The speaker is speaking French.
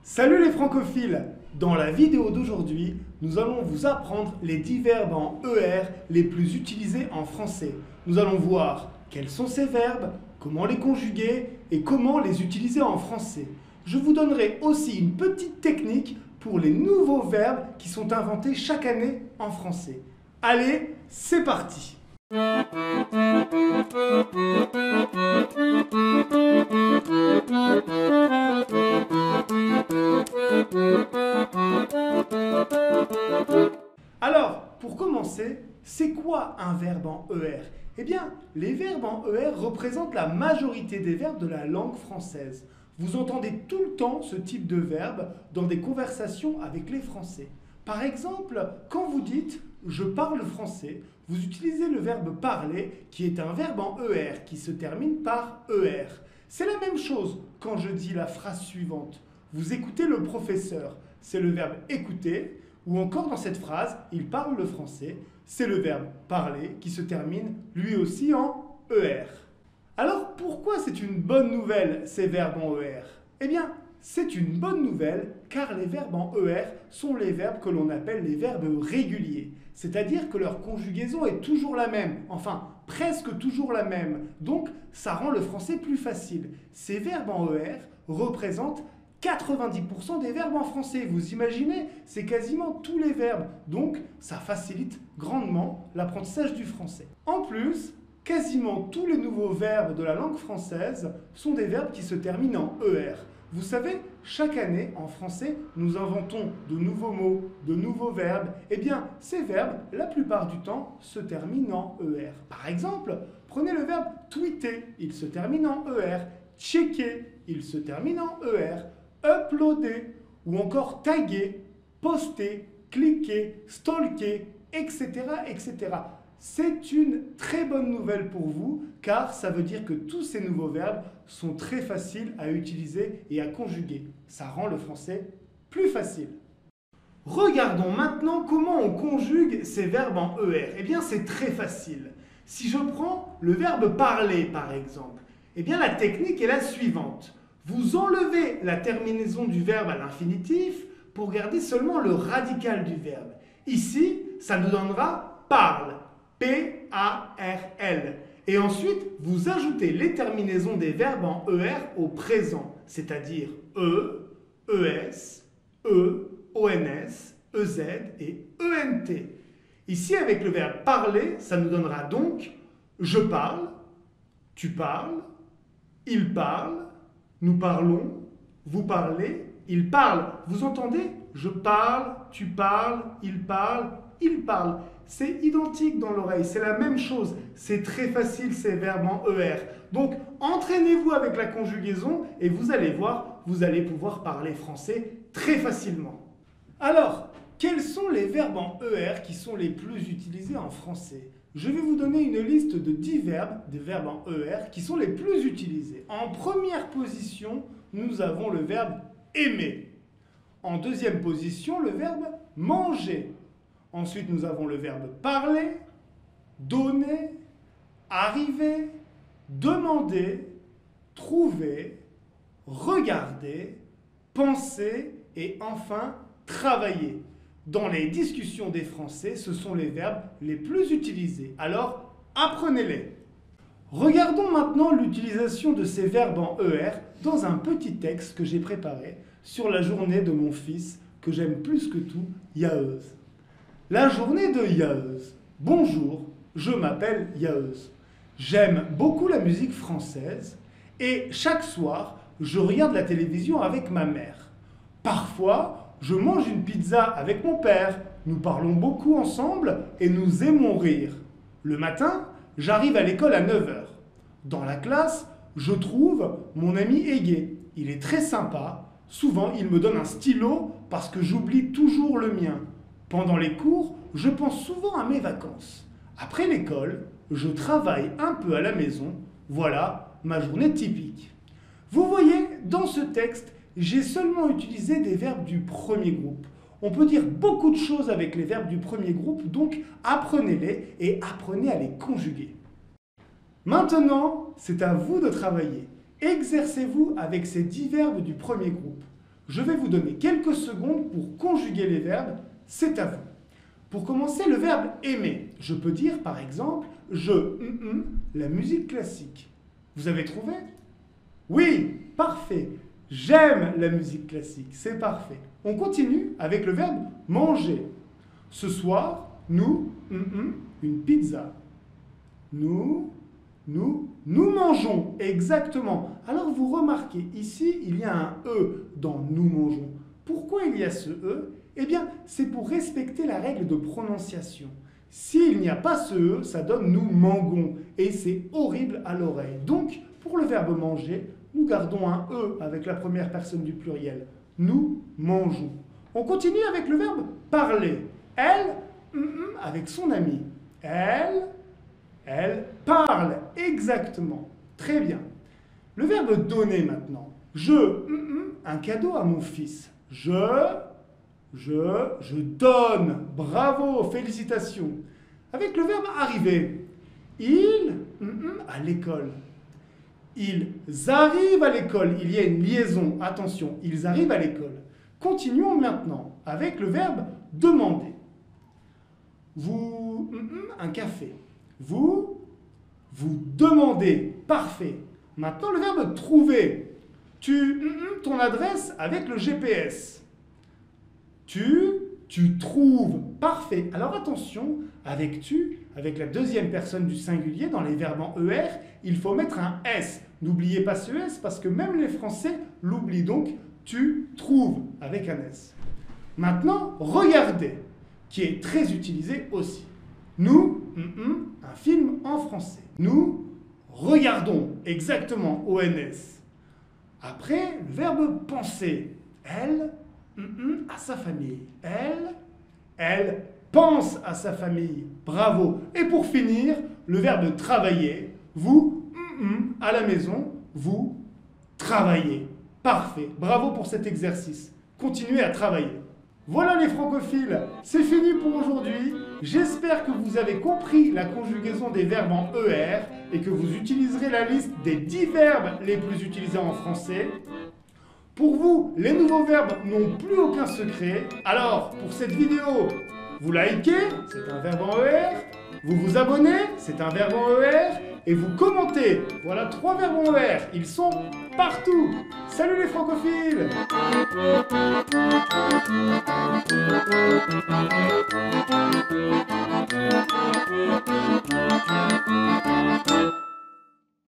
Salut les francophiles! Dans la vidéo d'aujourd'hui, nous allons vous apprendre les 10 verbes en ER les plus utilisés en français. Nous allons voir quels sont ces verbes, comment les conjuguer et comment les utiliser en français. Je vous donnerai aussi une petite technique pour les nouveaux verbes qui sont inventés chaque année en français. Allez, c'est parti! Alors, pour commencer, c'est quoi un verbe en ER? Eh bien, les verbes en ER représentent la majorité des verbes de la langue française. Vous entendez tout le temps ce type de verbe dans des conversations avec les Français. Par exemple, quand vous dites « je parle français », vous utilisez le verbe « parler » qui est un verbe en ER qui se termine par ER. C'est la même chose quand je dis la phrase suivante. Vous écoutez le professeur, c'est le verbe « écouter » ou encore dans cette phrase « il parle le français », c'est le verbe « parler » qui se termine lui aussi en ER. Alors pourquoi c'est une bonne nouvelle ces verbes en ER? Eh bien, c'est une bonne nouvelle car les verbes en ER sont les verbes que l'on appelle les verbes réguliers. C'est-à-dire que leur conjugaison est toujours la même, enfin presque toujours la même. Donc ça rend le français plus facile. Ces verbes en ER représentent 90% des verbes en français. Vous imaginez, c'est quasiment tous les verbes. Donc ça facilite grandement l'apprentissage du français. En plus, quasiment tous les nouveaux verbes de la langue française sont des verbes qui se terminent en ER. Vous savez, chaque année, en français, nous inventons de nouveaux mots, de nouveaux verbes. Eh bien, ces verbes, la plupart du temps, se terminent en ER. Par exemple, prenez le verbe tweeter, il se termine en ER. Checker, il se termine en ER. Uploader, ou encore taguer, poster, cliquer, stalker, etc., etc. C'est une très bonne nouvelle pour vous, car ça veut dire que tous ces nouveaux verbes sont très faciles à utiliser et à conjuguer. Ça rend le français plus facile. Regardons maintenant comment on conjugue ces verbes en ER. Eh bien, c'est très facile. Si je prends le verbe parler, par exemple, eh bien, la technique est la suivante. Vous enlevez la terminaison du verbe à l'infinitif pour garder seulement le radical du verbe. Ici, ça nous donnera parle. P-A-R-L. Et ensuite, vous ajoutez les terminaisons des verbes en ER au présent, c'est-à-dire E, ES, E, ONS, EZ et ENT. Ici, avec le verbe parler, ça nous donnera donc je parle, tu parles, il parle, nous parlons, vous parlez, il parle. Vous entendez? Je parle, tu parles, il parle, il parle. C'est identique dans l'oreille, c'est la même chose. C'est très facile ces verbes en ER. Donc, entraînez-vous avec la conjugaison et vous allez voir, vous allez pouvoir parler français très facilement. Alors, quels sont les verbes en ER qui sont les plus utilisés en français? Je vais vous donner une liste de 10 verbes, des verbes en ER, qui sont les plus utilisés. En première position, nous avons le verbe aimer. En deuxième position, le verbe manger. Ensuite, nous avons le verbe parler, donner, arriver, demander, trouver, regarder, penser et enfin travailler. Dans les discussions des Français, ce sont les verbes les plus utilisés. Alors, apprenez-les. Regardons maintenant l'utilisation de ces verbes en ER dans un petit texte que j'ai préparé sur la journée de mon fils, que j'aime plus que tout, Yaeuz. La journée de Yaeuz. Bonjour, je m'appelle Yaeuz. J'aime beaucoup la musique française et chaque soir, je regarde la télévision avec ma mère. Parfois, je mange une pizza avec mon père. Nous parlons beaucoup ensemble et nous aimons rire. Le matin, j'arrive à l'école à 9 h. Dans la classe, je trouve mon ami Égé. Il est très sympa. Souvent, il me donne un stylo parce que j'oublie toujours le mien. Pendant les cours, je pense souvent à mes vacances. Après l'école, je travaille un peu à la maison. Voilà ma journée typique. Vous voyez, dans ce texte, j'ai seulement utilisé des verbes du premier groupe. On peut dire beaucoup de choses avec les verbes du premier groupe, donc apprenez-les et apprenez à les conjuguer. Maintenant, c'est à vous de travailler. Exercez-vous avec ces 10 verbes du premier groupe. Je vais vous donner quelques secondes pour conjuguer les verbes, c'est à vous. Pour commencer, le verbe aimer. Je peux dire par exemple, la musique classique. Vous avez trouvé? Oui, parfait. J'aime la musique classique, c'est parfait. On continue avec le verbe manger. Ce soir, nous, une pizza. Nous mangeons, exactement. Alors vous remarquez, ici, il y a un E dans nous mangeons. Pourquoi il y a ce E? Eh bien, c'est pour respecter la règle de prononciation. S'il n'y a pas ce E, ça donne nous mangons. Et c'est horrible à l'oreille. Donc, pour le verbe manger, nous gardons un E avec la première personne du pluriel. Nous mangeons. On continue avec le verbe parler. Elle, avec son ami. Elle parle, exactement. Très bien. Le verbe donner maintenant. Je, un cadeau à mon fils. Je donne. Bravo, félicitations. Avec le verbe arriver. Il, à l'école. Ils arrivent à l'école. Il y a une liaison. Attention, ils arrivent à l'école. Continuons maintenant avec le verbe demander. Vous, un café. Vous demandez. Parfait. Maintenant, le verbe trouver. Tu, ton adresse avec le GPS. Tu trouves. Parfait. Alors attention, avec tu, avec la deuxième personne du singulier, dans les verbes en ER, il faut mettre un S. N'oubliez pas ce S parce que même les Français l'oublient. Donc, tu trouves avec un S. Maintenant, regardez, qui est très utilisé aussi. Nous, un film en français. Nous regardons, exactement, ONS. Après, le verbe penser. Elle, à sa famille. Elle pense à sa famille. Bravo. Et pour finir, le verbe travailler. Vous, à la maison, vous travaillez. Parfait. Bravo pour cet exercice. Continuez à travailler. Voilà les francophiles, c'est fini pour aujourd'hui. J'espère que vous avez compris la conjugaison des verbes en ER et que vous utiliserez la liste des 10 verbes les plus utilisés en français. Pour vous, les nouveaux verbes n'ont plus aucun secret. Alors, pour cette vidéo, vous likez, c'est un verbe en ER. Vous vous abonnez, c'est un verbe en ER. Et vous commentez. Voilà 3 verbes en ER. Ils sont partout. Salut les francophiles!